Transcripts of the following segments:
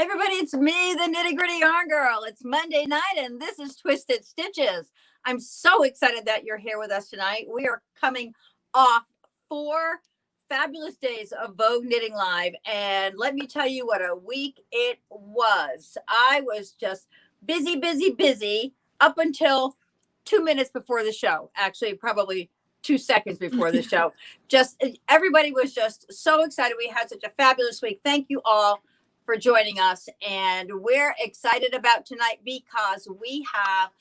Hey everybody, it's me, the Nitty Gritty Yarn Girl. It's Monday night and this is Twisted Stitches. I'm so excited that you're here with us tonight. We are coming off 4 fabulous days of Vogue Knitting Live, and let me tell you what a week it was. I was just busy up until 2 minutes before the show. Actually, probably 2 seconds before the show. Just everybody was just so excited. We had such a fabulous week. Thank you all for joining us, and we're excited about tonight because we have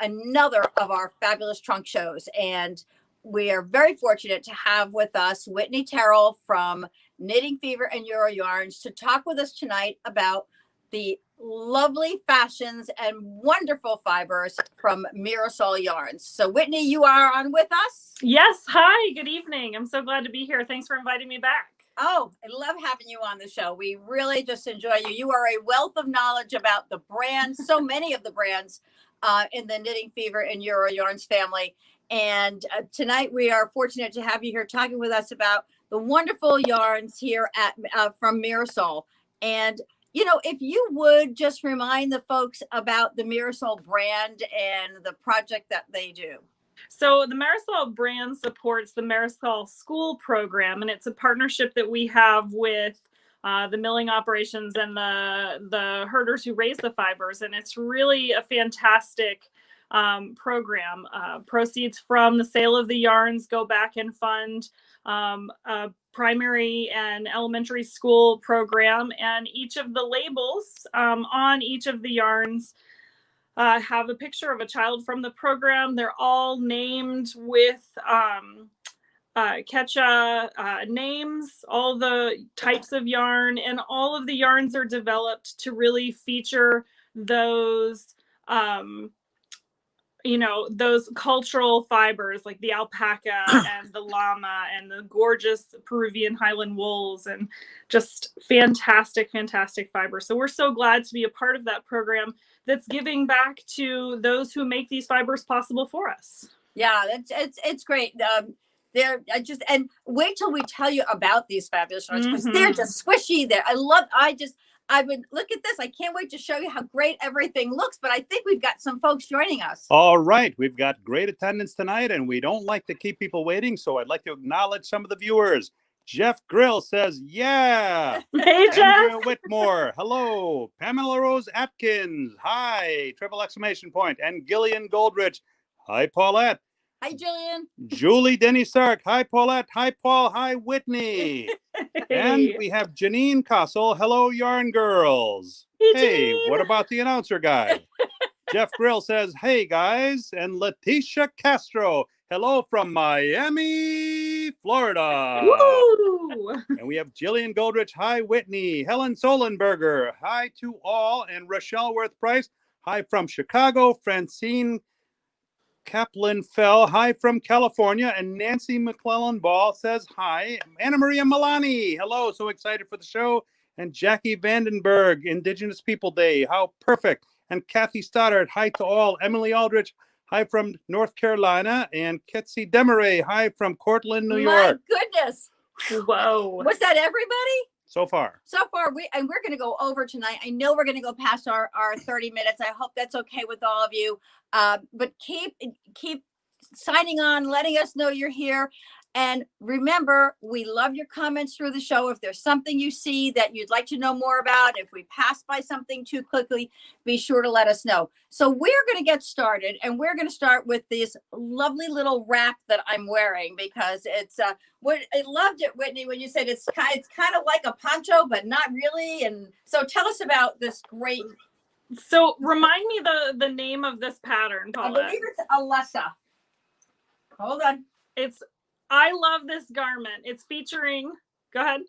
another of our fabulous trunk shows, and we are very fortunate to have with us Whitney Terrel from Knitting Fever and Euro Yarns to talk with us tonight about the lovely fashions and wonderful fibers from Mirasol Yarns. So Whitney, you are on with us? Yes. Hi, good evening. I'm so glad to be here. Thanks for inviting me back. Oh, I love having you on the show. We really just enjoy you. You are a wealth of knowledge about the brands, so many of the brands in the Knitting Fever and Euro Yarns family. And tonight we are fortunate to have you here talking with us about the wonderful yarns here at from Mirasol. And, you know, if you would just remind the folks about the Mirasol brand and the project that they do. So the Mirasol brand supports the Mirasol School program, and it's a partnership that we have with the milling operations and the herders who raise the fibers. And it's really a fantastic program. Proceeds from the sale of the yarns go back and fund a primary and elementary school program. And each of the labels on each of the yarns have a picture of a child from the program. They're all named with Quechua names, all the types of yarn, and all of the yarns are developed to really feature those, those cultural fibers like the alpaca and the llama and the gorgeous Peruvian highland wools, and just fantastic fibers. So we're so glad to be a part of that program that's giving back to those who make these fibers possible for us. Yeah, it's great. And wait till we tell you about these fabulous yarns, because they're just squishy. I would look at this. I can't wait to show you how great everything looks, but I think we've got some folks joining us. All right. We've got great attendance tonight, and we don't like to keep people waiting, so I'd like to acknowledge some of the viewers. Jeff Grill says, yeah. Hey, Jeff. Andrea Whitmore, hello. Pamela Rose Atkins, hi. Triple exclamation point. And Gillian Goldrich, hi, Paulette. Hi, Jillian. Julie Denny Stark, hi, Paulette. Hi, Paul. Hi, Whitney. And we have Janine Kossel, hello, Yarn Girls. Hey, what about the announcer guy? Jeff Grill says, hey, guys. And Leticia Castro, hello from Miami, Florida. Woo! And we have Jillian Goldrich, hi, Whitney. Helen Solenberger, hi to all. And Rochelle Worth Price, hi from Chicago. Francine Kaplan Fell, hi from California. And Nancy McClellan Ball says hi. Anna Maria Milani, hello, so excited for the show. And Jackie Vandenberg, Indigenous People Day, how perfect. And Kathy Stoddard, hi to all. Emily Aldrich, hi from North Carolina. And Ketsy Demaray, hi from Cortland, New York. My goodness. Whoa. Was that everybody? So far, we're going to go over tonight. I know we're going to go past our 30 minutes. I hope that's okay with all of you. But keep signing on, letting us know you're here. And remember, we love your comments through the show. If there's something you see that you'd like to know more about, if we pass by something too quickly, be sure to let us know. So we're going to get started, and we're going to start with this lovely little wrap that I'm wearing, because it's I loved it, Whitney, when you said it's kind of like a poncho, but not really. And so tell us about this great. So remind me the name of this pattern, Paula. I believe it's Alessa. Hold on. I love this garment. It's featuring, go ahead.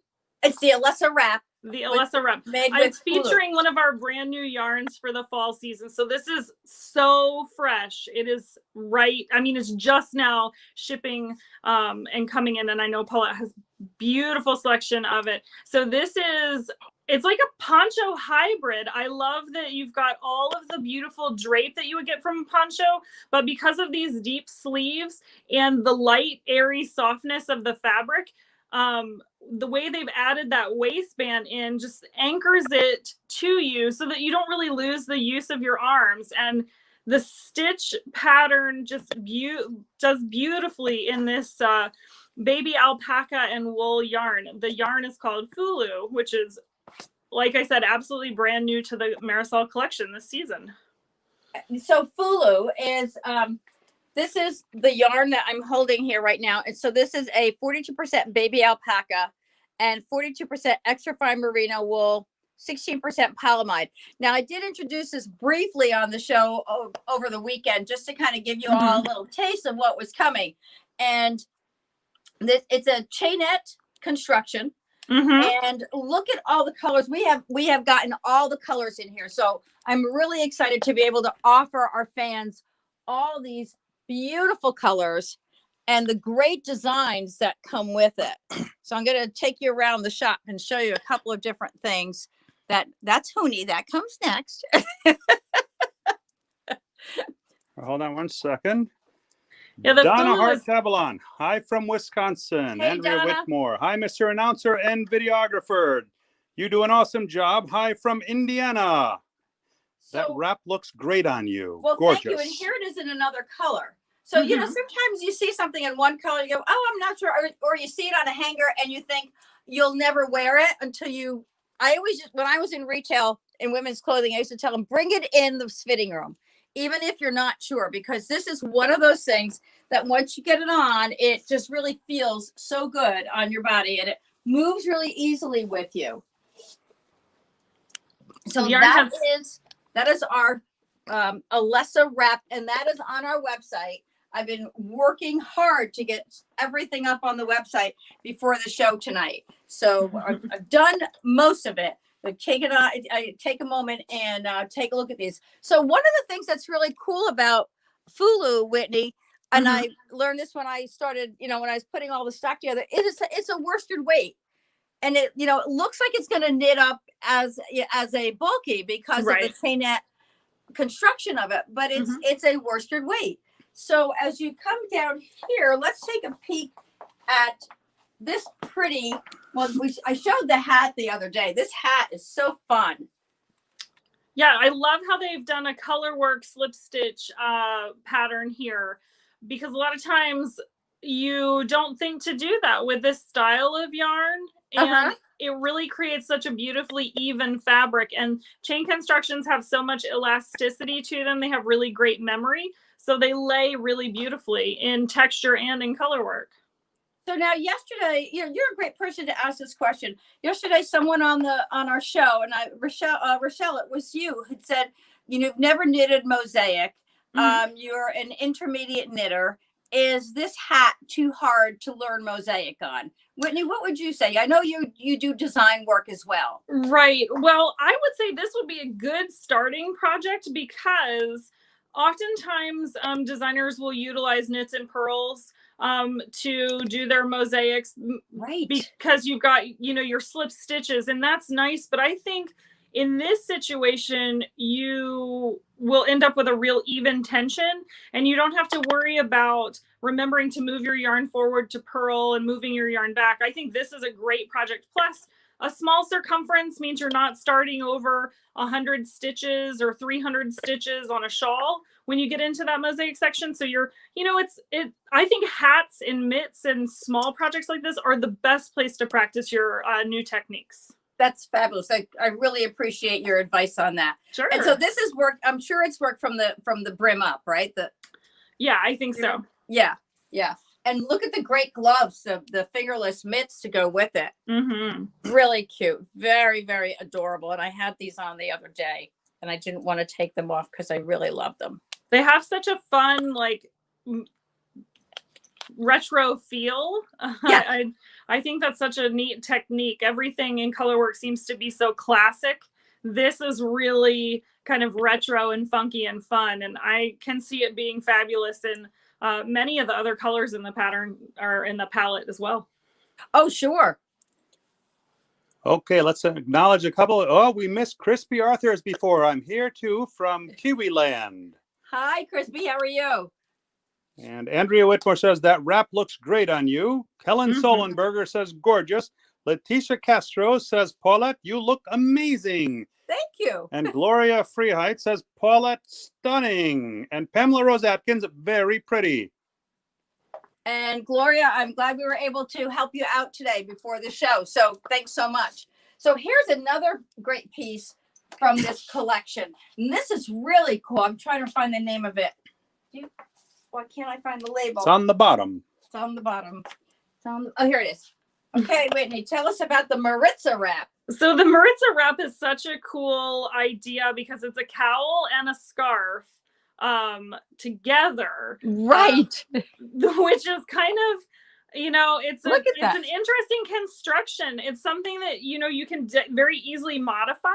It's the Alessa wrap. The Alessa wrap. It's featuring one of our brand new yarns for the fall season. So this is so fresh. It is it's just now shipping and coming in. And I know Paulette has beautiful selection of it. So it's like a poncho hybrid. I love that you've got all of the beautiful drape that you would get from a poncho, but because of these deep sleeves and the light, airy softness of the fabric, the way they've added that waistband in just anchors it to you so that you don't really lose the use of your arms. And the stitch pattern just does beautifully in this baby alpaca and wool yarn. The yarn is called Fulu, which is, like I said, absolutely brand new to the Mirasol collection this season. So Fulu is, this is the yarn that I'm holding here right now. And so this is a 42% baby alpaca and 42% extra fine merino wool, 16% polyamide. Now, I did introduce this briefly on the show over the weekend, just to kind of give you all a little taste of what was coming. And it's a chainette construction. And look at all the colors. We have gotten all the colors in here. So I'm really excited to be able to offer our fans all these beautiful colors and the great designs that come with it. So I'm going to take you around the shop and show you a couple of different things. That's Hooney. That comes next. Hold on one second. Yeah, Donna Hart-Tabalon. Hi from Wisconsin. Hey, Andrea Donna. Whitmore. Hi, Mr. Announcer and Videographer. You do an awesome job. Hi from Indiana. That wrap looks great on you. Well, gorgeous. thank you. And here it is in another color. So, you know, sometimes you see something in one color, you go, oh, I'm not sure. Or you see it on a hanger and you think you'll never wear it until you, I always just, when I was in retail in women's clothing, I used to tell them, bring it in the fitting room, even if you're not sure, because this is one of those things that once you get it on, it just really feels so good on your body and it moves really easily with you. So that is our Alessa wrap, and that is on our website. I've been working hard to get everything up on the website before the show tonight. So I've done most of it. But I take a moment and take a look at these. So one of the things that's really cool about Fulu, Whitney, and I learned this when I started, when I was putting all the stock together, it's a worsted weight. And it looks like it's going to knit up as a bulky because of the chainette construction of it, but it's a worsted weight. So as you come down here, let's take a peek at this pretty, I showed the hat the other day. This hat is so fun. Yeah, I love how they've done a color work slip stitch pattern here, because a lot of times you don't think to do that with this style of yarn. And it really creates such a beautifully even fabric. And chain constructions have so much elasticity to them. They have really great memory. So they lay really beautifully in texture and in color work. So now yesterday, you're a great person to ask this question. Yesterday, someone on our show, and Rochelle, it was you, had said, you've never knitted mosaic. You're an intermediate knitter. Is this hat too hard to learn mosaic on? Whitney, what would you say? I know you do design work as well. Right. Well, I would say this would be a good starting project, because oftentimes designers will utilize knits and purls to do their mosaics, right? Because you've got, your slip stitches, and that's nice. But I think in this situation, you will end up with a real even tension, and you don't have to worry about remembering to move your yarn forward to purl and moving your yarn back. I think this is a great project. Plus, a small circumference means you're not starting over 100 stitches or 300 stitches on a shawl when you get into that mosaic section. So I think hats and mitts and small projects like this are the best place to practice your new techniques. That's fabulous. I really appreciate your advice on that. Sure. And so this is work. I'm sure it's work from the brim up, right? Yeah, I think so. Yeah. And look at the great gloves, the fingerless mitts to go with it. Really cute. Very, very adorable. And I had these on the other day, and I didn't want to take them off because I really love them. They have such a fun, retro feel. Yeah. I think that's such a neat technique. Everything in colorwork seems to be so classic. This is really kind of retro and funky and fun, and I can see it being fabulous in many of the other colors in the pattern or in the palette as well. Oh, sure. Okay, let's acknowledge a couple. Oh, we missed Crispy Arthurs before. I'm here too from Kiwi Land. Hi, Crispy. How are you? And Andrea Whitmore says that wrap looks great on you. Helen Solenberger says gorgeous. Letitia Castro says, Paulette, you look amazing. Thank you. And Gloria Freeheit says, Paulette, stunning. And Pamela Rose Atkins, very pretty. And Gloria, I'm glad we were able to help you out today before the show. So thanks so much. So here's another great piece from this collection. And this is really cool. I'm trying to find the name of it. Why can't I find the label? It's on the bottom. It's on the bottom. Oh, here it is. Okay, Whitney, tell us about the Maritza wrap. So the Maritza wrap is such a cool idea because it's a cowl and a scarf together. Right. Which is kind of, it's Look at that. an interesting construction. It's something that, you can very easily modify,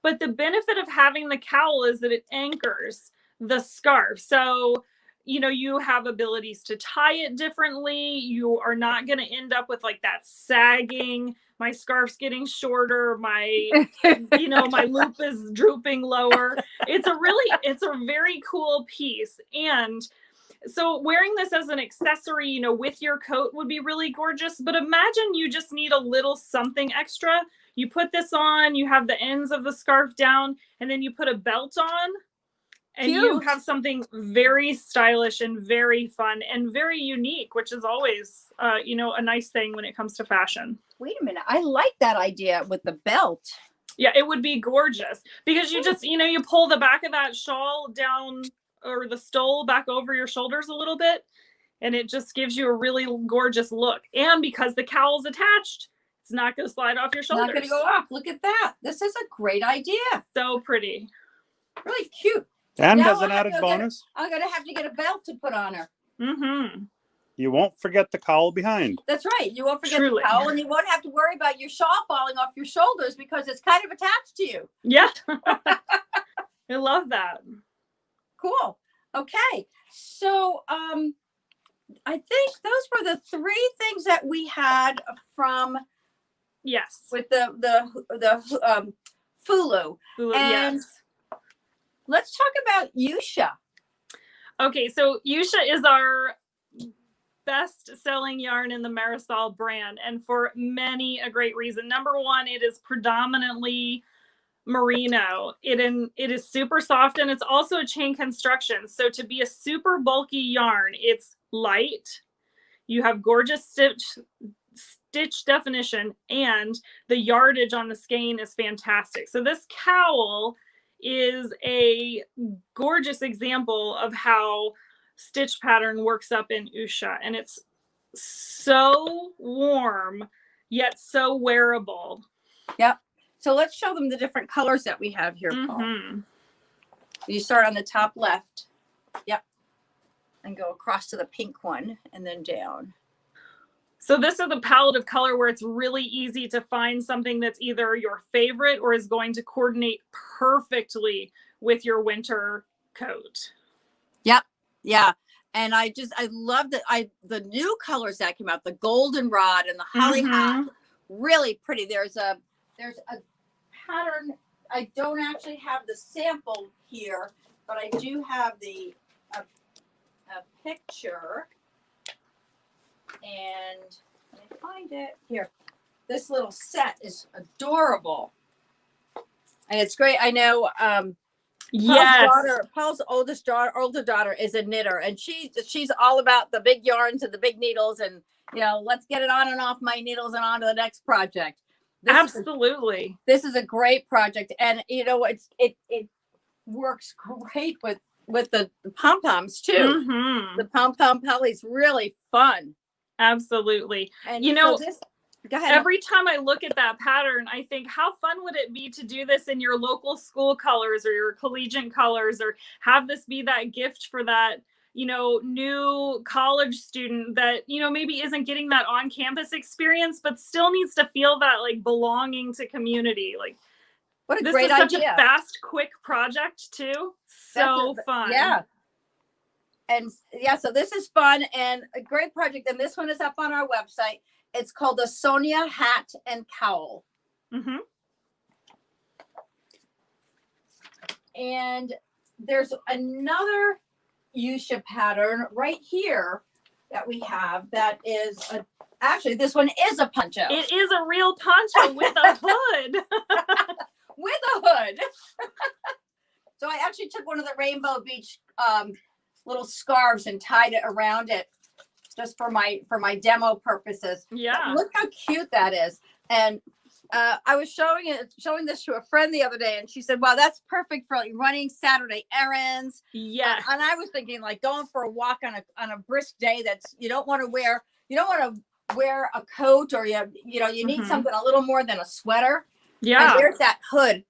but the benefit of having the cowl is that it anchors the scarf. So, you have abilities to tie it differently. You are not going to end up with like that sagging, my scarf's getting shorter, my, my loop is drooping lower. It's a very cool piece. And so wearing this as an accessory, with your coat would be really gorgeous. But imagine you just need a little something extra. You put this on, you have the ends of the scarf down, and then you put a belt on. And Cute. You have something very stylish and very fun and very unique, which is always, a nice thing when it comes to fashion. Wait a minute. I like that idea with the belt. Yeah, it would be gorgeous because you just, you pull the back of that shawl down or the stole back over your shoulders a little bit, and it just gives you a really gorgeous look. And because the cowl's attached, it's not going to slide off your shoulders. Not going to go off. Look at that. This is a great idea. So pretty. Really cute. And Now as an added bonus, I'm going to have to get a belt to put on her. you won't forget the cowl behind. That's right. You won't forget Truly. the cowl, and you won't have to worry about your shawl falling off your shoulders because it's kind of attached to you. Yeah. I love that. Cool. Okay. So I think those were the three things that we had from Yes. with the Fulu. And Yes. let's talk about Yusha. Okay, so Yusha is our best-selling yarn in the Mirasol brand, and for a great reason. Number one, it is predominantly merino. It is super soft, and it's also a chain construction. So to be a super bulky yarn, it's light. You have gorgeous stitch definition, and the yardage on the skein is fantastic. So this cowl is a gorgeous example of how stitch pattern works up in Usha, and it's so warm yet so wearable. Yep. So let's show them the different colors that we have here, Paul. You start on the top left. Yep. And go across to the pink one and then down. So this is a palette of color where it's really easy to find something that's either your favorite or is going to coordinate perfectly with your winter coat. Yep. Yeah. And I love the new colors that came out, the goldenrod and the hollyhock, really pretty. There's a pattern. I don't actually have the sample here, but I do have a picture. And let me find it here. This little set is adorable, and it's great. I know. Paul's older daughter is a knitter, and she's all about the big yarns and the big needles, and let's get it on and off my needles and on to the next project. Absolutely, this is a great project, and it works great with the pom poms too. The pom pom poly's really fun. Absolutely. And go ahead. Every time I look at that pattern, I think, how fun would it be to do this in your local school colors or your collegiate colors, or have this be that gift for that, new college student that, maybe isn't getting that on-campus experience, but still needs to feel that like belonging to community. Like, what a this great is such idea. A fast, quick project too. So fun. Yeah. And yeah, so this is fun and a great project. And this one is up on our website. It's called the Sonia Hat and Cowl. And there's another Usha pattern right here that we have. That is actually, this one is a poncho. It is a real poncho with a hood. With a hood. So I actually took one of the Rainbow Beach little scarves and tied it around it just for my demo purposes. Yeah. But look how cute that is. And I was showing this to a friend the other day, and she said, "Wow, that's perfect for like running Saturday errands." Yes. And I was thinking like going for a walk on a brisk day that's you don't want to wear a coat, or you need something a little more than a sweater. Yeah. And there's that hood.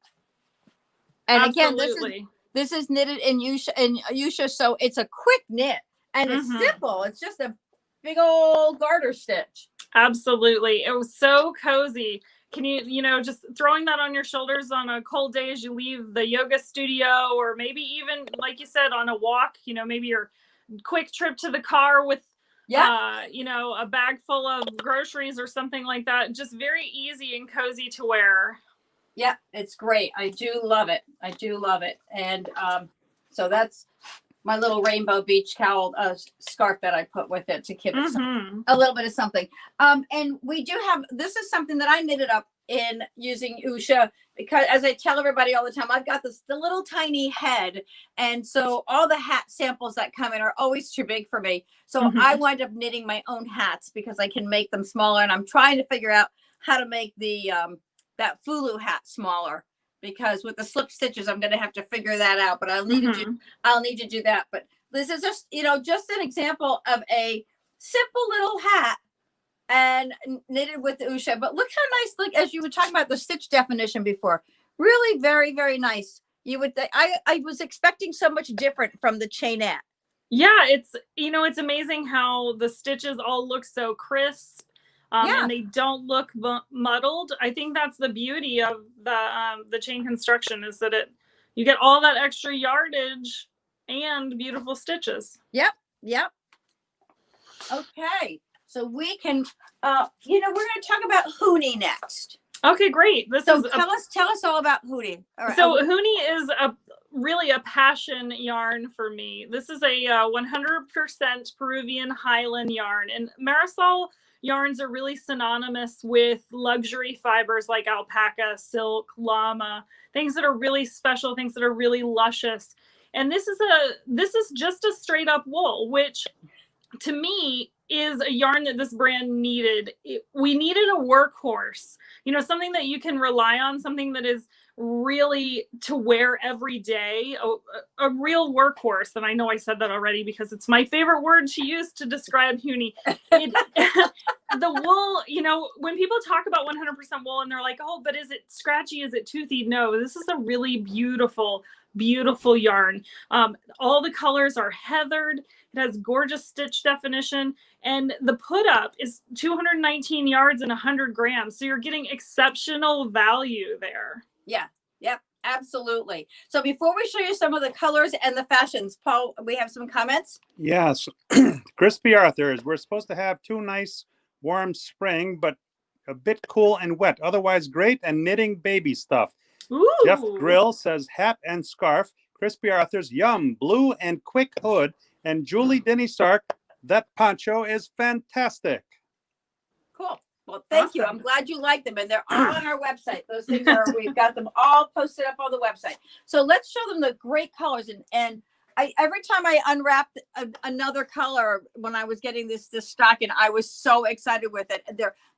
And Absolutely. again, this is knitted in Usha, so it's a quick knit and it's simple. It's just a big old garter stitch. Absolutely. It was so cozy. Can you just throwing that on your shoulders on a cold day as you leave the yoga studio, or maybe even, like you said, on a walk, maybe your quick trip to the car with, a bag full of groceries or something like that. Just very easy and cozy to wear. Yeah, it's great. I do love it. And so that's my little Rainbow Beach cowl scarf that I put with it to give it a little bit of something. And we do have, this is something that I knitted up in using Usha, because as I tell everybody all the time, I've got the little tiny head. And so all the hat samples that come in are always too big for me. So I wind up knitting my own hats because I can make them smaller. And I'm trying to figure out how to make the that Fulu hat smaller, because with the slip stitches, I'm going to have to figure that out, but I'll need to do that. But this is just an example of a simple little hat and knitted with the Usha. But look how nice, like, as you were talking about the stitch definition before, really very, very nice. You would think, I was expecting so much different from the chainette. Yeah. It's amazing how the stitches all look so crisp. And they don't look muddled. I think that's the beauty of the chain construction, is that you get all that extra yardage and beautiful stitches. Yep. Okay, so we can, we're going to talk about Hoonie next. Okay, great. Tell us all about Hoonie. All right. So Hoonie is really a passion yarn for me. This is a 100% Peruvian highland yarn, and Mirasol yarns are really synonymous with luxury fibers like alpaca, silk, llama, things that are really special, things that are really luscious. And this is just a straight up wool, which to me is a yarn that this brand needed. We needed a workhorse, something that you can rely on, something that is really to wear every day, a real workhorse. And I know I said that already because it's my favorite word to use to describe Hoonie. The wool, when people talk about 100% wool and they're like, oh, but is it scratchy? Is it toothy? No, this is a really beautiful, beautiful yarn. All the colors are heathered. It has gorgeous stitch definition. And the put up is 219 yards and 100 grams. So you're getting exceptional value there. Yeah. Yep. Absolutely. So before we show you some of the colors and the fashions, Paul, we have some comments. Yes. Crispy Arthurs. We're supposed to have 2 nice warm spring, but a bit cool and wet. Otherwise great and knitting baby stuff. Ooh. Jeff Grill says hat and scarf. Crispy Arthurs, yum, blue and quick hood. And Julie Denny Stark, that poncho is fantastic. Cool. Well, thank you. I'm glad you like them, and they're all on our website. Those things we've got them all posted up on the website. So let's show them the great colors. And every time I unwrapped another color when I was getting this stocking, I was so excited with it.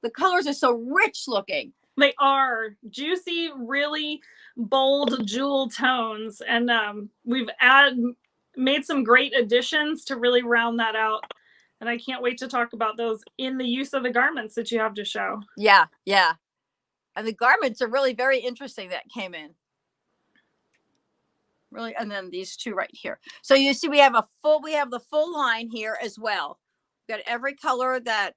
The colors are so rich looking. They are juicy, really bold jewel tones, and we've made some great additions to really round that out. And I can't wait to talk about those in the use of the garments that you have to show. Yeah. And the garments are really very interesting that came in. Really, and then these two right here. So you see we have the full line here as well. We've got every color that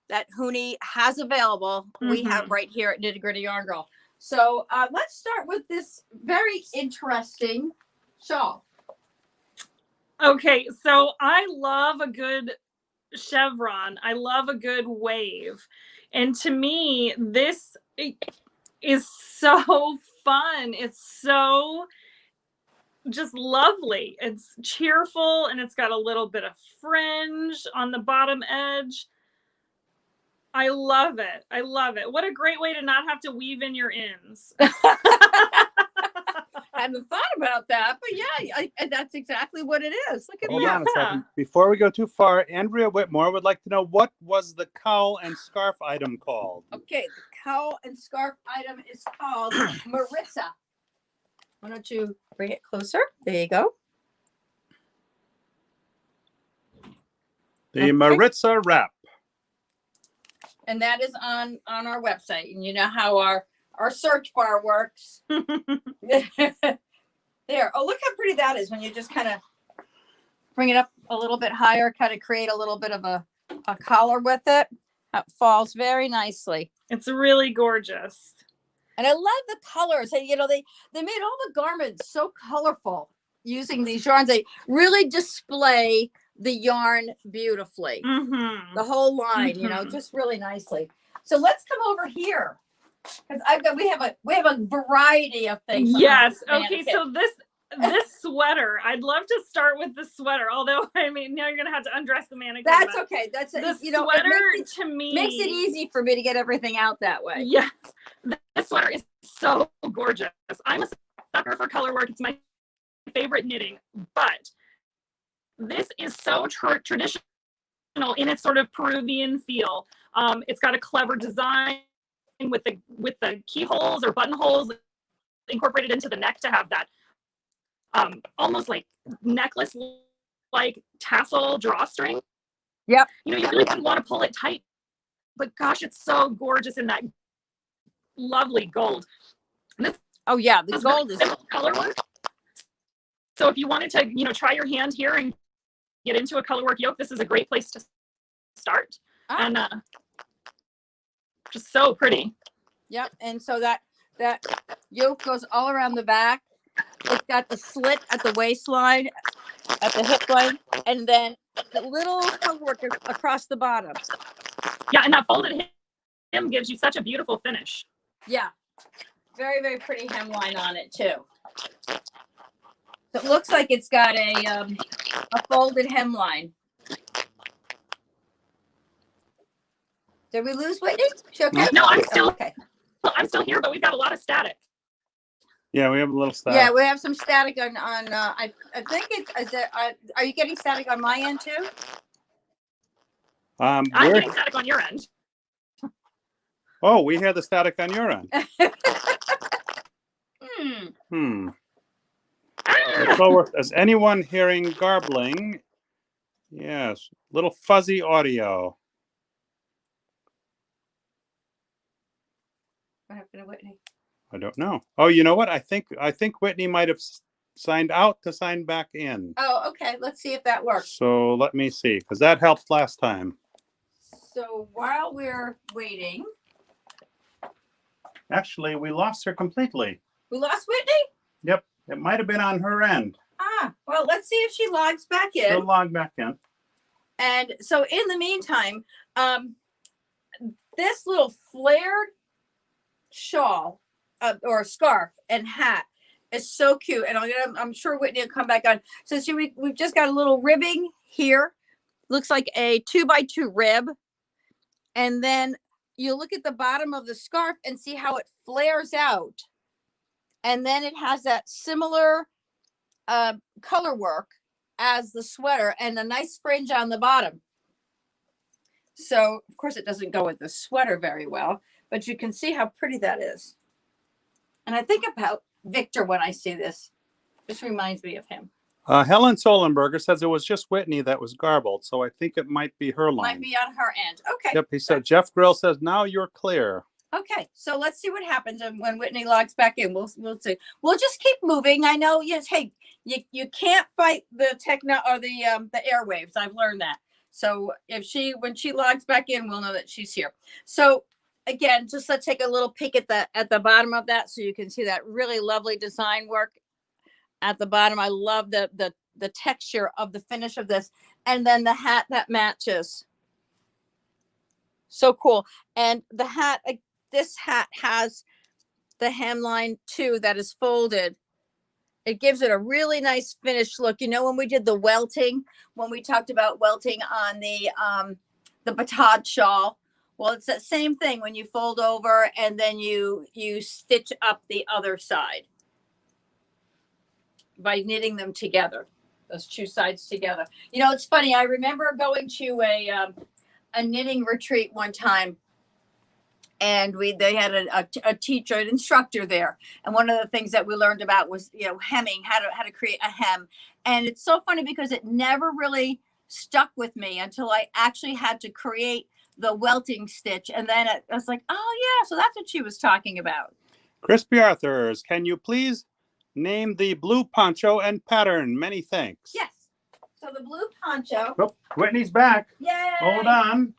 that Hoonie has available. We have right here at Nitty Gritty Yarn Girl. So let's start with this very interesting shawl. Okay, so I love a good chevron. I love a good wave. And to me, this is so fun. It's so just lovely. It's cheerful, and it's got a little bit of fringe on the bottom edge. I love it. I love it. What a great way to not have to weave in your ends. I hadn't thought about that, but yeah, that's exactly what it is. Look at Hold that. on a second. Before we go too far, Andrea Whitmore would like to know, what was the cowl and scarf item called? Okay, the cowl and scarf item is called Marissa. Why don't you bring it closer? There you go. The Okay. Maritza wrap. And that is on our website. And you know how our search bar works. There. Oh, look how pretty that is when you just kind of bring it up a little bit higher, kind of create a little bit of a collar with it. It falls very nicely. It's really gorgeous. And I love the colors. They made all the garments so colorful using these yarns. They really display the yarn beautifully. Mm-hmm. The whole line, just really nicely. So let's come over here, because we have a variety of things. Yes. Okay. So this sweater, I'd love to start with the sweater. Although, I mean, now you're gonna have to undress the mannequin. That's okay. That's the sweater to me makes it easy for me to get everything out that way. Yes, this sweater is so gorgeous. I'm a sucker for color work. It's my favorite knitting, but this is so traditional in its sort of Peruvian feel. It's got a clever design with the keyholes or buttonholes incorporated into the neck to have that almost like necklace like tassel drawstring. Yep. You really wouldn't want to pull it tight, but gosh, it's so gorgeous in that lovely gold. The gold is color work. So if you wanted to, try your hand here and get into a color work yoke, this is a great place to start. And just so pretty. Yep. And so that yoke goes all around the back. It's got the slit at the waistline, at the hip line, and then the little color work across the bottom. Yeah, and that folded hem gives you such a beautiful finish. Yeah. Very, very pretty hemline on it too. It looks like it's got a folded hemline. Did we lose Whitney? She okay? No, I'm still okay. I'm still here, but we've got a lot of static. Yeah, we have a little static. Yeah, we have some static on. I think are you getting static on my end too? I'm getting static on your end. Oh, we had the static on your end. So, is anyone hearing garbling? Yes, little fuzzy audio. What happened to Whitney? I don't know. Oh, you know what? I think Whitney might have signed out to sign back in. Oh, okay. Let's see if that works. So let me see, because that helped last time. So while we're waiting, actually, we lost her completely. We lost Whitney? Yep, it might have been on her end. Well, let's see if she logs back in. She'll log back in. And so in the meantime, this little flared shawl or scarf and hat is so cute. And I'm sure Whitney will come back on. So we've just got a little ribbing here. Looks like a 2x2 rib. And then you look at the bottom of the scarf and see how it flares out. And then it has that similar color work as the sweater and a nice fringe on the bottom. So, of course, it doesn't go with the sweater very well, but you can see how pretty that is. And I think about Victor when I see this. This reminds me of him. Helen Solenberger says it was just Whitney that was garbled, so I think it might be her line. Might be on her end. Okay. Yep, he said. Jeff Grill says, now you're clear. Okay, so let's see what happens when Whitney logs back in. We'll see. We'll just keep moving. I know. Yes. Hey, you can't fight the techno or the airwaves. I've learned that. So when she logs back in, we'll know that she's here. So again, just let's take a little peek at the bottom of that, so you can see that really lovely design work at the bottom. I love the texture of the finish of this, and then the hat that matches. So cool. And the hat. This hat has the hemline too that is folded, It gives it a really nice finished look. You know, when we did the welting, when we talked about welting on the batard shawl, well, it's that same thing when you fold over and then you stitch up the other side by knitting them together, those two sides together. You know, it's funny. I remember going to a knitting retreat one time, and they had a teacher, an instructor there, and one of the things that we learned about was, you know, hemming, how to create a hem. And it's so funny because it never really stuck with me until I actually had to create the welting stitch, and then I was like, oh yeah, so that's what she was talking about. Crispy Arthurs, can you please name the blue poncho and pattern? Many thanks. Yes. So the blue poncho. Oh, Whitney's back. Yay! Hold on.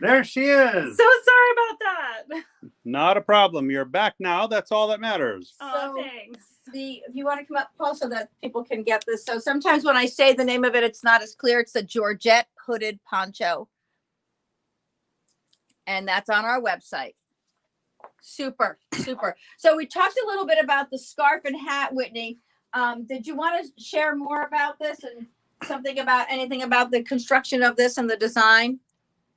There she is. So sorry about that. Not a problem. You're back now. That's all that matters. Oh, thanks. If you want to come up, Paul, so that people can get this. So sometimes when I say the name of it, it's not as clear. It's the Georgette hooded poncho. And that's on our website. Super, super. So we talked a little bit about the scarf and hat, Whitney. Did you want to share more about this and anything about the construction of this and the design?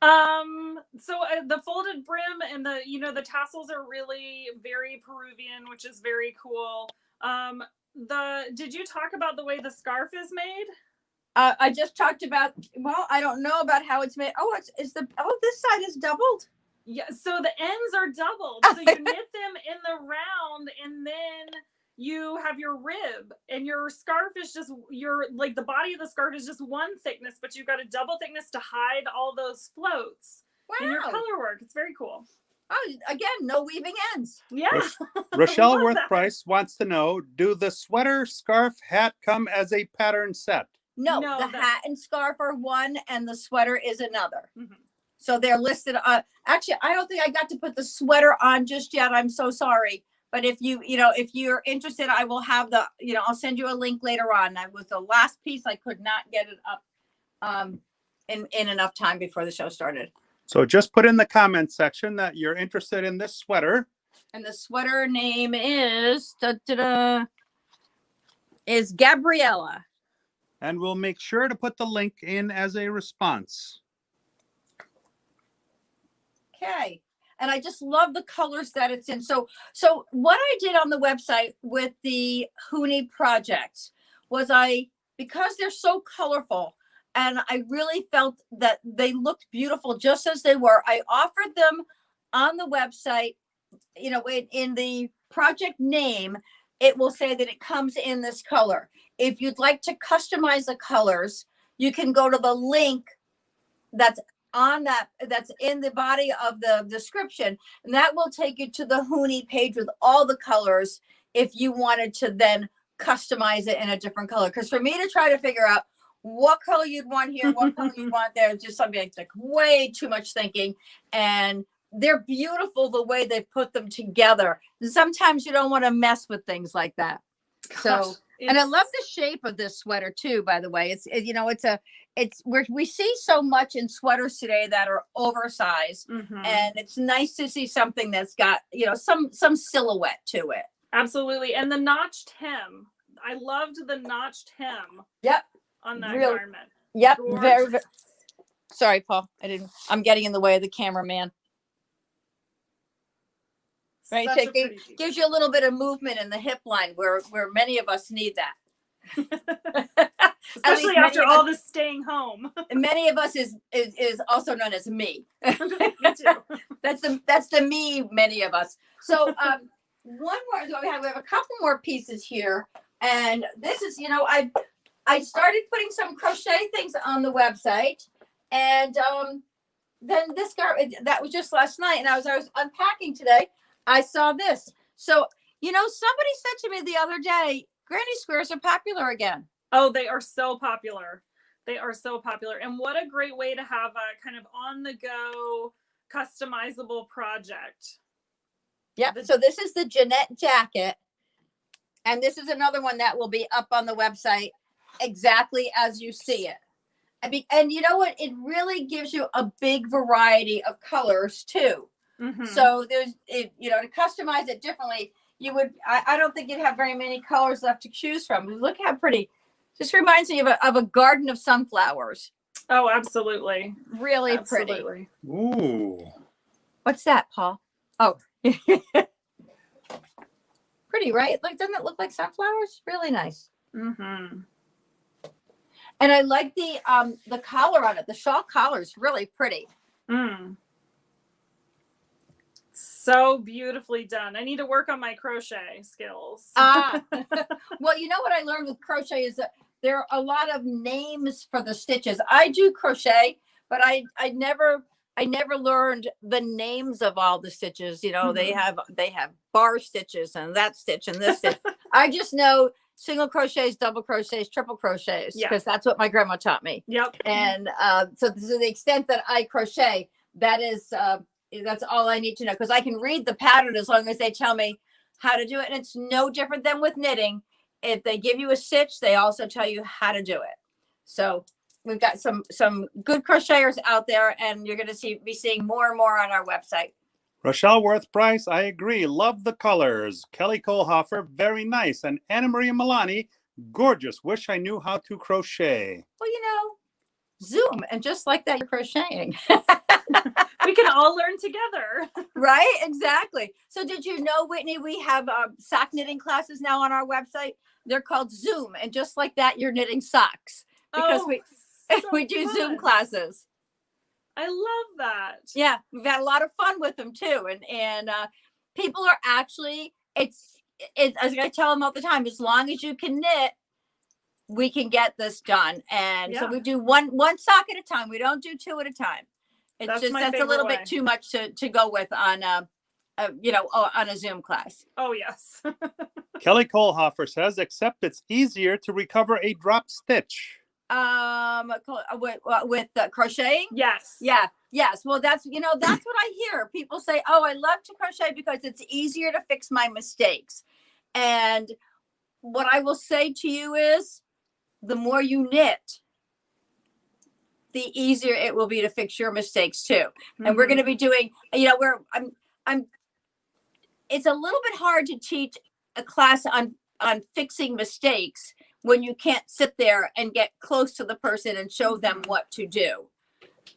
The folded brim and the tassels are really very Peruvian, which is very cool. Did you talk about the way the scarf is made? I just talked about, well, I don't know about how it's made. Oh, this side is doubled. Yeah. So the ends are doubled. So you knit them in the round, and then you have your rib, and your scarf is just the body of the scarf is just one thickness, but you've got a double thickness to hide all those floats in your color work. It's very cool. Oh, again, no weaving ends. Yeah. Rochelle Worth Price wants to know, do the sweater, scarf, hat come as a pattern set? No, the hat and scarf are one, and the sweater is another. Mm-hmm. So they're listed. Actually, I don't think I got to put the sweater on just yet. I'm so sorry. But if you're interested, I will have I'll send you a link later on. That was the last piece. I could not get it up in enough time before the show started. So just put in the comment section that you're interested in this sweater. And the sweater name is Gabriella. And we'll make sure to put the link in as a response. Okay. And I just love the colors that it's in. So what I did on the website with the Huni projects was because they're so colorful and I really felt that they looked beautiful just as they were, I offered them on the website, in the project name, it will say that it comes in this color. If you'd like to customize the colors, you can go to the link that's in the body of the description, and that will take you to the Huni page with all the colors if you wanted to then customize it in a different color. Because for me to try to figure out what color you'd want here, what color you'd want there, is just something like way too much thinking. And they're beautiful the way they put them together. Sometimes you don't want to mess with things like that. So, and I love the shape of this sweater too, by the way. It's where we see so much in sweaters today that are oversized, and it's nice to see something that's got, some silhouette to it. Absolutely. And the notched hem. I loved the notched hem. Yep. On that garment. Yep. Very, very. Sorry, Paul. I'm getting in the way of the cameraman. Right. So it gives you a little bit of movement in the hip line where many of us need that. Especially after all this staying home. And many of us is also known as me. Me too. That's the me, many of us. So one more, we have a couple more pieces here. And this is, I started putting some crochet things on the website. And then this garment, that was just last night. And I was unpacking today. I saw this. So, somebody said to me the other day, granny squares are popular again. Oh, they are so popular. They are so popular. And what a great way to have a kind of on-the-go customizable project. Yep. So this is the Jeanette jacket. And this is another one that will be up on the website exactly as you see it. And you know what? It really gives you a big variety of colors too. Mm-hmm. So there's, to customize it differently, I don't think you'd have very many colors left to choose from. Look how pretty. Just reminds me of a garden of sunflowers. Oh, absolutely. Really Absolutely. pretty. Ooh. What's that, Paul? Oh. Pretty, right? Like, doesn't it look like sunflowers? Really nice. Mm-hmm. And I like the collar on it. The shawl collar is really pretty. Mm. So beautifully done. I need to work on my crochet skills. Well, you know what I learned with crochet is that there are a lot of names for the stitches. I do crochet, but I never learned the names of all the stitches. You know, they have bar stitches and that stitch and this stitch. I just know single crochets, double crochets, triple crochets, because that's what my grandma taught me. Yep. And so to the extent that I crochet, that's all I need to know, because I can read the pattern as long as they tell me how to do it. And it's no different than with knitting. If they give you a stitch, they also tell you how to do it. So we've got some good crocheters out there, and you're going to be seeing more and more on our website. Rochelle Worth Price, I agree. Love the colors. Kelly Kohlhofer, very nice. And Anna Maria Milani, gorgeous. Wish I knew how to crochet. Well, Zoom, and just like that, you're crocheting. We can all learn together. Right? Exactly. So did you know, Whitney, we have sock knitting classes now on our website. They're called Zoom, and just like that, you're knitting socks, because we do fun. Zoom classes. I love that. Yeah, we've had a lot of fun with them too, and people are actually as I tell them all the time, as long as you can knit, we can get this done. And so we do one sock at a time. We don't do two at a time. It's that's a little bit too much to go with on on a Zoom class. Oh yes. Kelly Kohlhofer says, except it's easier to recover a drop stitch. With crocheting. Yes. Yeah. Yes. Well, that's what I hear. People say, oh, I love to crochet because it's easier to fix my mistakes. And what I will say to you is, the more you knit, the easier it will be to fix your mistakes too. Mm-hmm. And we're going to be doing, it's a little bit hard to teach a class on fixing mistakes when you can't sit there and get close to the person and show them what to do.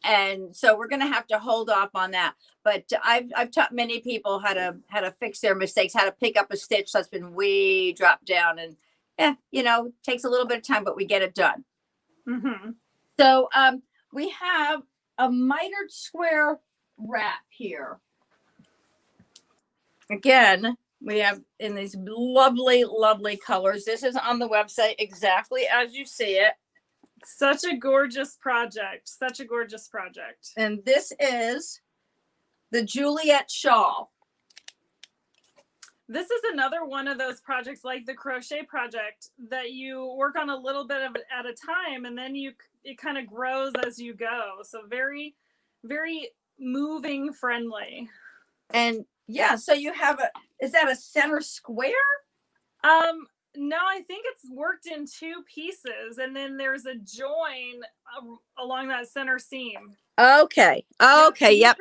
And so we're going to have to hold off on that. But I've taught many people how to fix their mistakes, how to pick up a stitch that's been way dropped down, and takes a little bit of time, but we get it done. Mm-hmm. So we have a mitered square wrap here. Again, we have in these lovely, lovely colors. This is on the website exactly as you see it. Such a gorgeous project. Such a gorgeous project. And this is the Juliet shawl. This is another one of those projects like the crochet project that you work on a little bit of it at a time, and then it kind of grows as you go. So very, very moving friendly. And yeah, so you have is that a center square? No, I think it's worked in two pieces, and then there's a join along that center seam. Okay. Yep.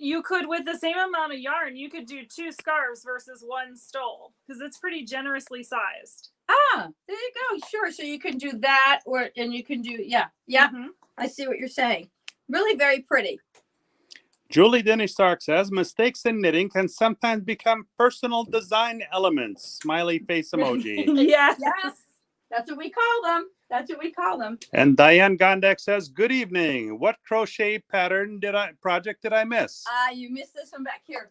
You could, with the same amount of yarn, you could do 2 scarves versus 1 stole, because it's pretty generously sized. Ah, there you go. Sure. So you can do that, and you can do, yeah. Mm-hmm. I see what you're saying. Really very pretty. Julie Denny Stark says, mistakes in knitting can sometimes become personal design elements. Smiley face emoji. Yes. That's what we call them. And Diane Gondek says, good evening. What crochet project did I miss? You missed this one back here.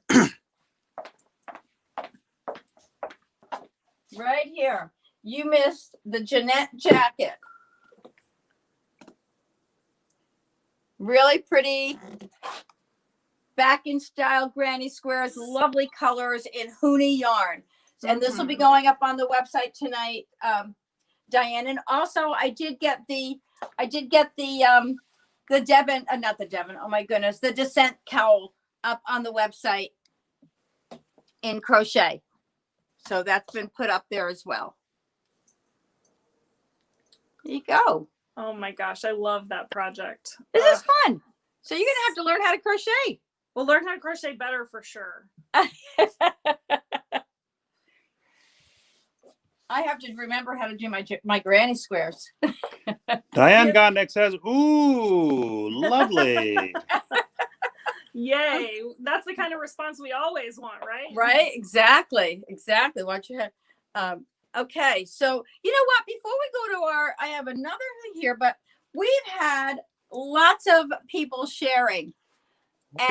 Right here. You missed the Jeanette jacket. Really pretty. Back in style granny squares, lovely colors in Hooney yarn. And this will be going up on the website tonight, Diane. And also I did get the Devon, not the Devon, oh my goodness, the Descent cowl up on the website in crochet. So that's been put up there as well. There you go. Oh my gosh, I love that project. This is fun. So you're gonna have to learn how to crochet. We'll learn how to crochet better for sure. I have to remember how to do my granny squares. Diane Gondek says, ooh, lovely. Yay. That's the kind of response we always want, right? Right? Exactly. Watch your head. Okay. So, you know what? Before we go to I have another thing here, but we've had lots of people sharing.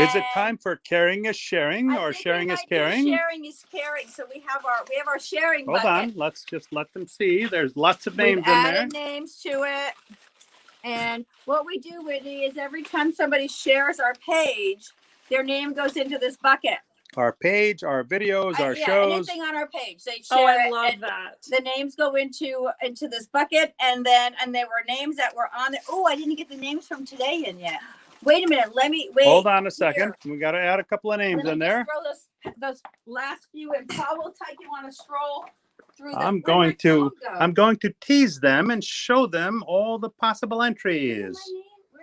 Is it time for caring is sharing or sharing is caring? Sharing is caring. So we have our sharing Hold bucket. on. Let's just let them see. There's lots of names We've in there. added names to it. And what we do, Whitney, is every time somebody shares our page, their name goes into this bucket. Our page, our videos, our shows. Anything on our page, they share I love that. The names go into this bucket, and there were names that were on there. Oh, I didn't get the names from today in yet. Wait a minute. Let me wait. Hold on a second. We got to add a couple of names in there. Throw those last few, and Paul will take you on a stroll through them. I'm going to tease them and show them all the possible entries.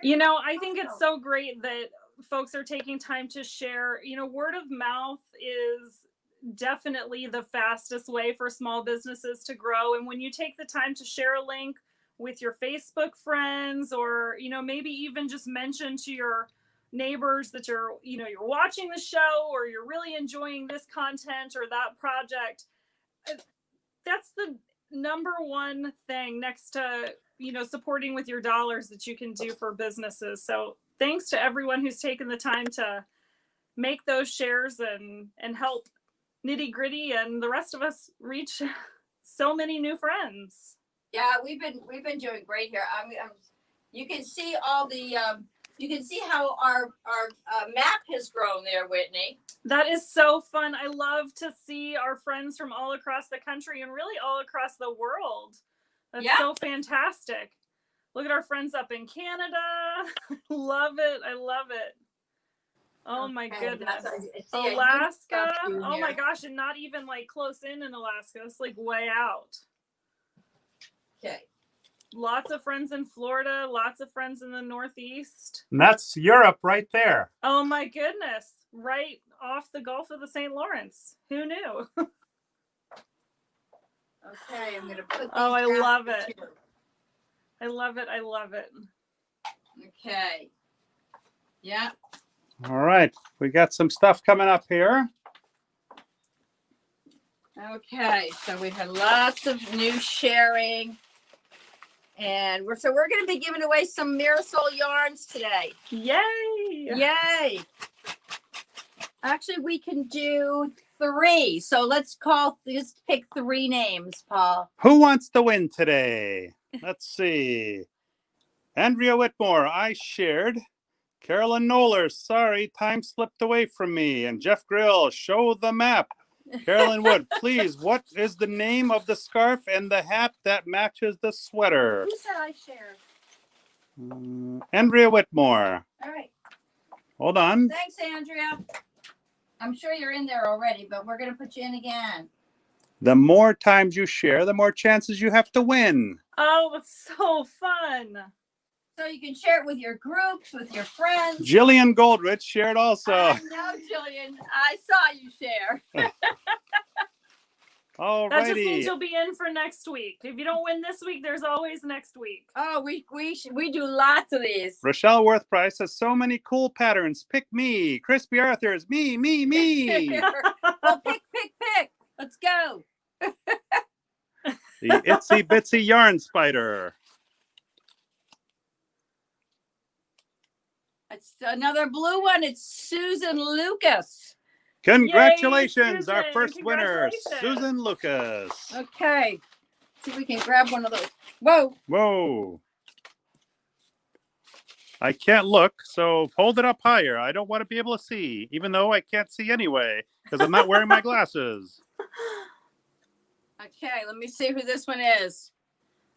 You know, I think it's so great that folks are taking time to share. You know, word of mouth is definitely the fastest way for small businesses to grow. And when you take the time to share a link with your Facebook friends, or, you know, maybe even just mention to your neighbors that you're watching the show, or you're really enjoying this content or that project, that's the number one thing next to, you know, supporting with your dollars that you can do for businesses. So thanks to everyone who's taken the time to make those shares and help Nitty Gritty and the rest of us reach so many new friends. Yeah, we've been doing great here. You can see all the you can see how our map has grown there, Whitney. That is so fun. I love to see our friends from all across the country and really all across the world. That's so fantastic. Look at our friends up in Canada. Love it. I love it. Oh my goodness. Alaska. Oh my gosh. And not even like close in Alaska. It's like way out. Okay. Lots of friends in Florida. Lots of friends in the Northeast. And that's Europe right there. Oh my goodness. Right off the Gulf of the St. Lawrence. Who knew? Okay, I'm going to put these I love it. Here. I love it. I love it. Okay. Yeah. All right. We got some stuff coming up here. Okay. So we've had lots of new sharing. And we're going to be giving away some Mirasol Yarns today. Yay! Yay! Actually, we can do 3. So let's just pick 3 names, Paul. Who wants to win today? Let's see. Andrea Whitmore, I shared. Carolyn Noller, sorry, time slipped away from me. And Jeff Grill, show the map. Carolyn Wood, please, what is the name of the scarf and the hat that matches the sweater? Who said I shared? Andrea Whitmore. All right. Hold on. Thanks, Andrea. I'm sure you're in there already, but we're going to put you in again. The more times you share, the more chances you have to win. Oh, it's so fun. So you can share it with your groups, with your friends. Jillian Goldrich shared also. I know, Jillian. I saw you share. All That just righty. means you'll be in for next week. If you don't win this week, there's always next week. Oh, we do lots of these. Rochelle Worth Price has so many cool patterns. Pick me. Crispy Arthur's me. Well, pick. Let's go. The Itsy Bitsy Yarn Spider. It's another blue one. It's Susan Lucas. Congratulations, Yay, our Susan. first winner, Congratulations. Susan Lucas. Okay. See if we can grab one of those. Whoa. Whoa. I can't look, so hold it up higher. I don't want to be able to see, even though I can't see anyway, because I'm not wearing my glasses. Okay, let me see who this one is.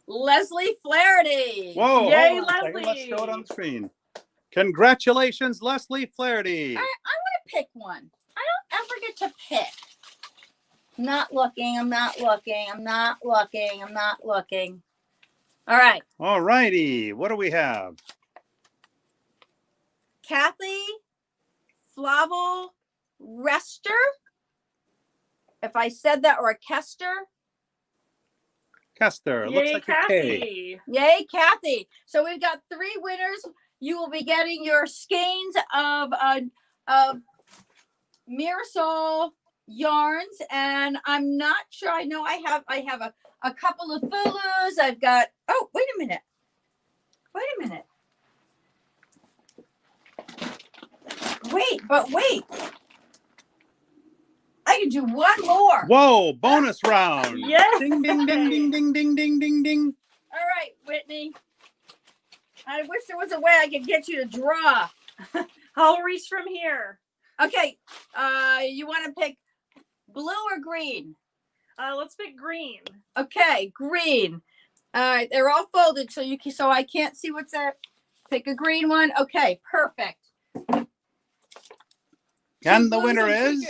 Leslie Flaherty. Whoa, Yay, hold on a second. Let's Leslie. show it on the screen. Congratulations, Leslie Flaherty. I want to pick one. I don't ever get to pick. I'm not looking. All right. All righty. What do we have? Kathy Flavel Rester. If I said that, or Kester. Kester. Yay, Looks like a K. Kathy. Yay, Kathy. So we've got 3 winners. You will be getting your skeins of Mirasol Yarns, and I'm not sure. I know I have a couple of Fulus. I've got, oh, wait a minute. Wait. I can do one more. Whoa, bonus round. Yes. Ding, ding, ding, ding, ding, ding, ding, ding, ding. All right, Whitney. I wish there was a way I could get you to draw. I'll reach from here. Okay, you want to pick blue or green? Let's pick green. Okay, green. All right, they're all folded, so I can't see what's there. Pick a green one. Okay, perfect. And the winner is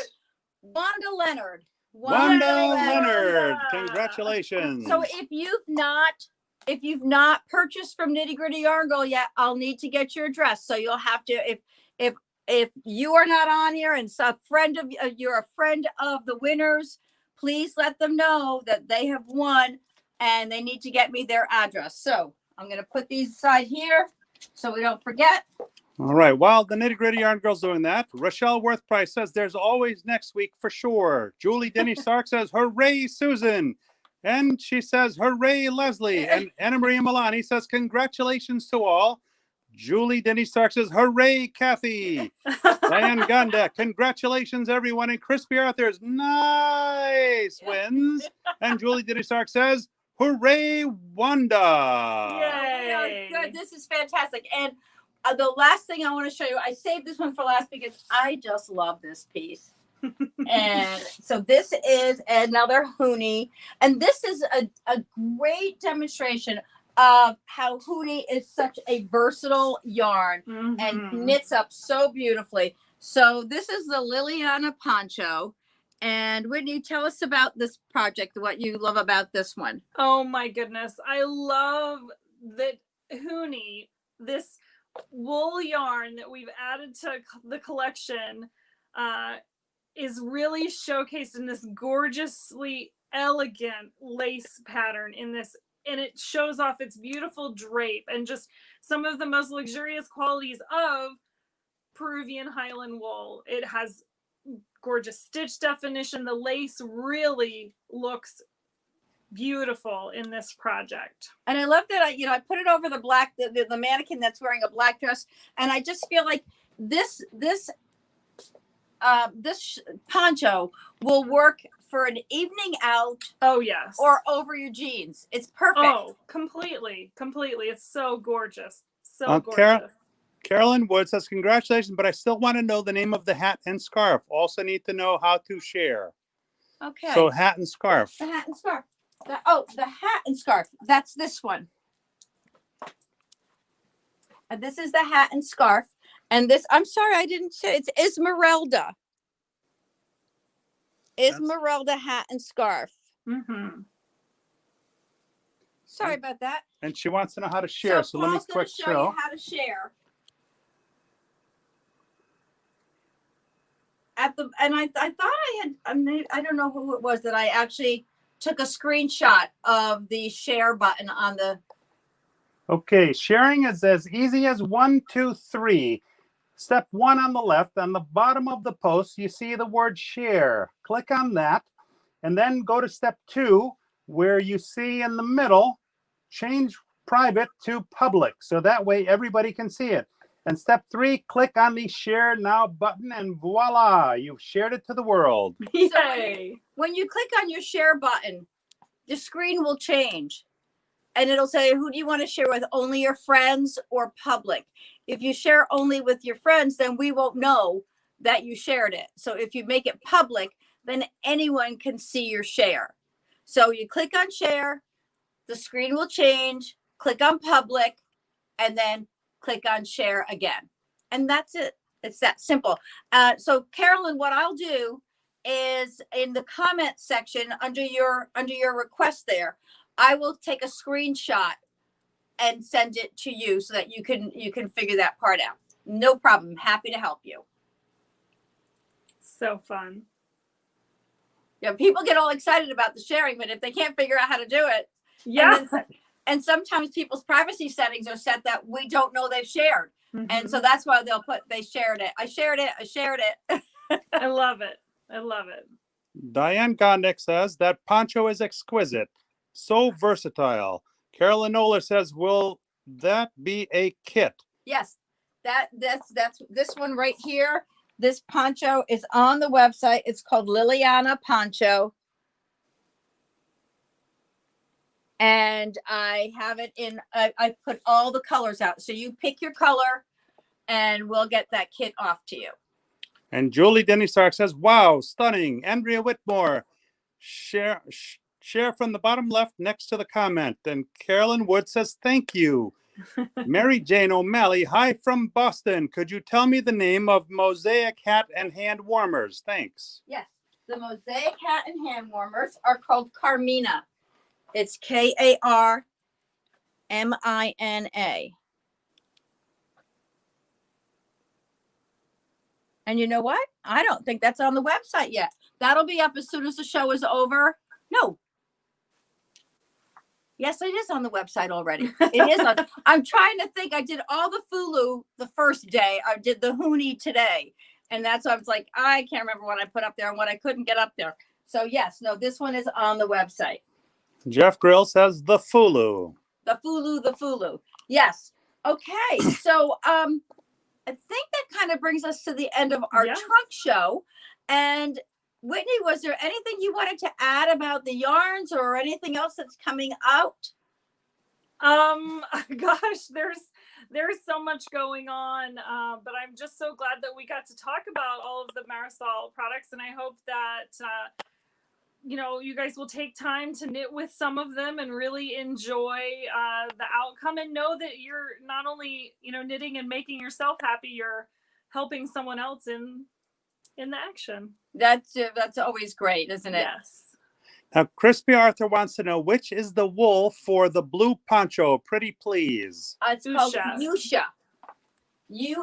Wanda Leonard. Wanda Leonard. Congratulations. So if you've not purchased from Nitty Gritty Yarn Girl yet, I'll need to get your address. So you'll have to, if you are not on here and you're a friend of the winners, please let them know that they have won and they need to get me their address. So I'm going to put these aside here so we don't forget. All right. While the Nitty Gritty Yarn Girl's doing that, Rochelle Worth Price says there's always next week for sure. Julie Denny Stark says, hooray, Susan. And she says, hooray, Leslie. And Anna Maria Milani says, congratulations to all. Julie Denny Stark says, hooray, Kathy. Diane Ganda, congratulations, everyone. And Crispy Arthur's nice wins. And Julie Denny Stark says, hooray, Wanda. Yay. Good. This is fantastic. And the last thing I want to show you, I saved this one for last because I just love this piece. And so this is another Hoonie. And this is a great demonstration of how Hoonie is such a versatile yarn and knits up so beautifully. So this is the Liliana poncho. And Whitney, tell us about this project, what you love about this one. Oh my goodness. I love that Hoonie, this wool yarn that we've added to the collection, is really showcased in this gorgeously elegant lace pattern in this, and it shows off its beautiful drape and just some of the most luxurious qualities of Peruvian Highland wool. It has gorgeous stitch definition. The lace really looks beautiful in this project. And I love that I put it over the black, the mannequin that's wearing a black dress. And I just feel like this poncho will work for an evening out. Oh yes. Or over your jeans. It's perfect. Oh, completely. It's so gorgeous. So gorgeous. Carolyn Wood says, congratulations, but I still want to know the name of the hat and scarf. Also need to know how to share. Okay. So hat and scarf. The hat and scarf. The hat and scarf. That's this one. And this is the hat and scarf. And this, I'm sorry, I didn't say, it's Esmeralda. Esmeralda hat and scarf. Sorry about that. And she wants to know how to share. So let me quick show you how to share. I thought I had, I don't know who it was that I actually took a screenshot of the share button on the. Okay, sharing is as easy as 1, 2, 3. Step 1 on the left, on the bottom of the post, you see the word share. Click on that, and then go to step 2, where you see in the middle, change private to public. So that way everybody can see it. And step 3, click on the share now button, and voila, you've shared it to the world. Yay. When you click on your share button, the screen will change. And it'll say, who do you want to share with? Only your friends or public? If you share only with your friends, then we won't know that you shared it. So if you make it public, then anyone can see your share. So you click on share, the screen will change, click on public, and then click on share again. And that's it. It's that simple. So Carolyn, what I'll do is in the comment section under your request there, I will take a screenshot and send it to you so that you can figure that part out. No problem. Happy to help you. So fun. Yeah, people get all excited about the sharing, but if they can't figure out how to do it, Yeah. And sometimes people's privacy settings are set that we don't know they've shared. Mhm. And so that's why they'll put, they shared it. I shared it. I shared it. I love it. I love it. Diane Gondik says that poncho is exquisite, so versatile. Carolyn Noller says, will that be a kit? Yes, that's this one right here. This poncho is on the website. It's called Liliana Poncho. And I have it in, I put all the colors out. So you pick your color and we'll get that kit off to you. And Julie Denny Stark says, wow, stunning. Andrea Whitmore, share from the bottom left next to the comment. And Carolyn Wood says, thank you. Mary Jane O'Malley, hi from Boston. Could you tell me the name of Mosaic hat and hand warmers? Thanks. Yes, the Mosaic hat and hand warmers are called Carmina. It's Karmina. And you know what? I don't think that's on the website yet. That'll be up as soon as the show is over. No. Yes, it is on the website already. It is on. I'm trying to think. I did all the Fulu the first day. I did the Hoonie today. And that's why I was like, I can't remember what I put up there and what I couldn't get up there. So yes, no, this one is on the website. Jeff Grill says the Fulu. The Fulu. Yes. Okay. So I think that kind of brings us to the end of our trunk show. And Whitney, was there anything you wanted to add about the yarns or anything else that's coming out? Gosh, there's so much going on, but I'm just so glad that we got to talk about all of the Mirasol products, and I hope that you guys will take time to knit with some of them and really enjoy the outcome, and know that you're not only knitting and making yourself happy, you're helping someone else in the action. That's always great, isn't it? Yes. Now, Crispy Arthur wants to know, which is the wool for the blue poncho? Pretty please. It's called Usha. Ushya.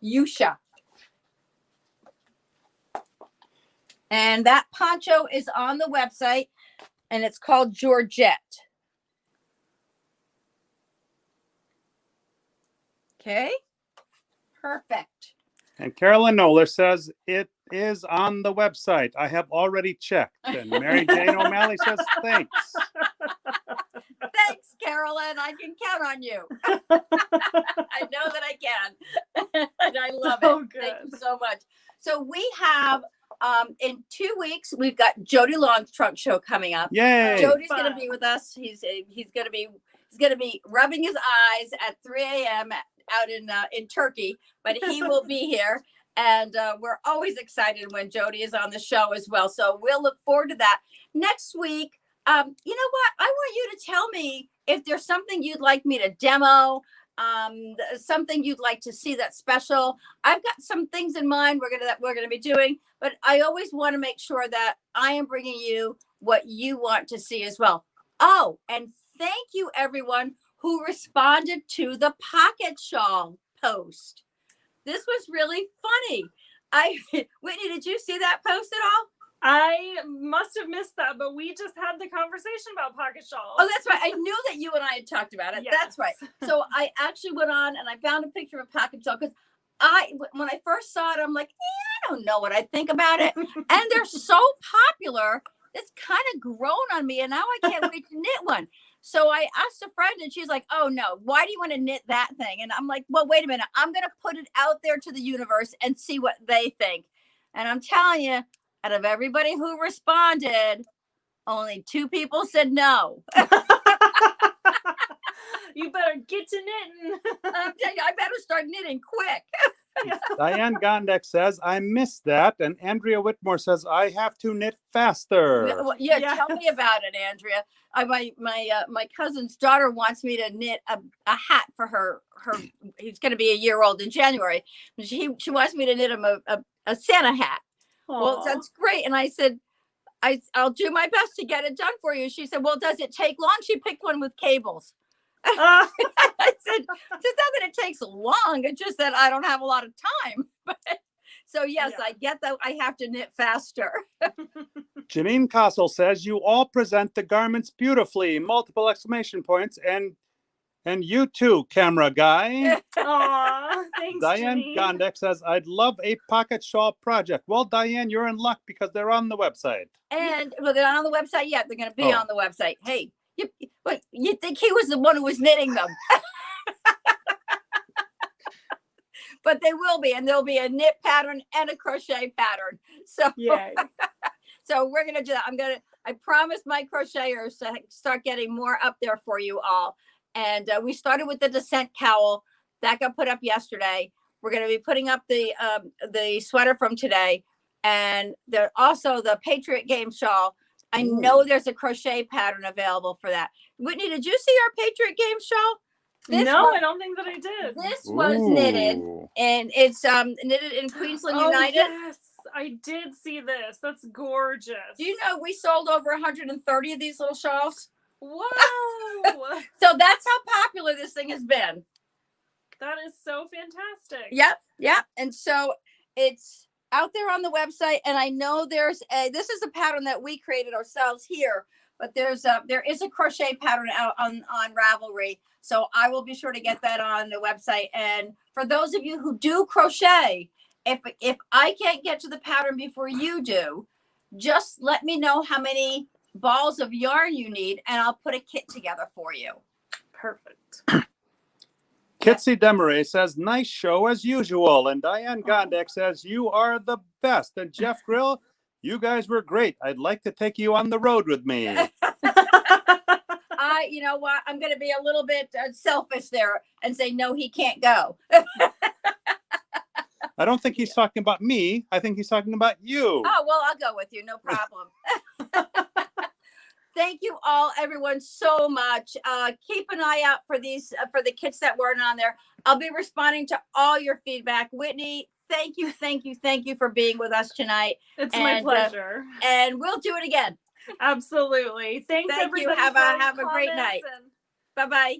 Usha. And that poncho is on the website, and it's called Georgette. Okay. Perfect. And Carolyn Noller says it is on the website. I have already checked. And Mary Jane O'Malley says, thanks. Thanks, Carolyn. I can count on you. I know that I can. And I love it. Good. Thank you so much. So we have, in 2 weeks, we've got Jody Long's trunk show coming up. Yay. Jody's going to be with us. He's going to be rubbing his eyes at 3 a.m. out in Turkey, but he will be here. And we're always excited when Jody is on the show as well. So we'll look forward to that. Next week, you know what? I want you to tell me if there's something you'd like me to demo, something you'd like to see that's special. I've got some things in mind that we're gonna be doing, but I always want to make sure that I am bringing you what you want to see as well. Oh, and thank you everyone who responded to the pocket shawl post. This was really funny. Whitney, did you see that post at all? I must have missed that, but we just had the conversation about pocket shawls. Oh, that's right. I knew that you and I had talked about it. Yes. That's right. So I actually went on and I found a picture of a pocket shawl because when I first saw it, I'm like, I don't know what I think about it. And they're so popular. It's kind of grown on me, and now I can't wait to knit one. So I asked a friend, and she's like, oh, no, why do you want to knit that thing? And I'm like, well, wait a minute. I'm going to put it out there to the universe and see what they think. And I'm telling you, out of everybody who responded, only 2 people said no. You better get to knitting. I'm telling you, I better start knitting quick. Diane Gondek says, I missed that. And Andrea Whitmore says, I have to knit faster. Yeah, yes. Tell me about it, Andrea. My cousin's daughter wants me to knit a hat for her. He's going to be a year old in January. She wants me to knit him a Santa hat. Aww. Well, that's great. And I said, I'll do my best to get it done for you. She said, well, does it take long? She picked one with cables. I said, it's not that it takes long. It's just that I don't have a lot of time. So yes, yeah. I get that I have to knit faster. Janine Kossel says, you all present the garments beautifully. Multiple exclamation points. And you too, camera guy. Aw, thanks, Diane Janine. Gondek says, I'd love a pocket shawl project. Well, Diane, you're in luck because they're on the website. And well, they're not on the website yet. They're going to be Oh. on the website. Hey, you think he was the one who was knitting them? But they will be, and there'll be a knit pattern and a crochet pattern. So, Yay. so we're going to do that. I promise my crocheters to start getting more up there for you all. And we started with the descent cowl that got put up yesterday. We're going to be putting up the sweater from today, and also the Patriot Game shawl. I know there's a crochet pattern available for that. Whitney, did you see our Patriot Game shawl? I don't think that I did. This was knitted, and it's knitted in Queensland United. Yes, I did see this. That's gorgeous. Do you know we sold over 130 of these little shawls? Wow. So that's how popular this thing has been. That is so fantastic. Yep. And so it's out there on the website, and I know this is a pattern that we created ourselves here, but there is a crochet pattern out on Ravelry. So I will be sure to get that on the website. And for those of you who do crochet, if I can't get to the pattern before you do, just let me know how many balls of yarn you need, and I'll put a kit together for you. Perfect. Kitsy Demaray says, nice show as usual. And Diane Gondek says, you are the best. And Jeff Grill, you guys were great. I'd like to take you on the road with me. You know what? I'm going to be a little bit selfish there and say, no, he can't go. I don't think he's talking about me. I think he's talking about you. Oh, well, I'll go with you. No problem. Thank you all, everyone, so much. Keep an eye out for these, for the kits that weren't on there. I'll be responding to all your feedback. Whitney, thank you for being with us tonight. It's my pleasure. And we'll do it again. Absolutely. Thanks, Thank everybody. you. Have a great night. Bye-bye.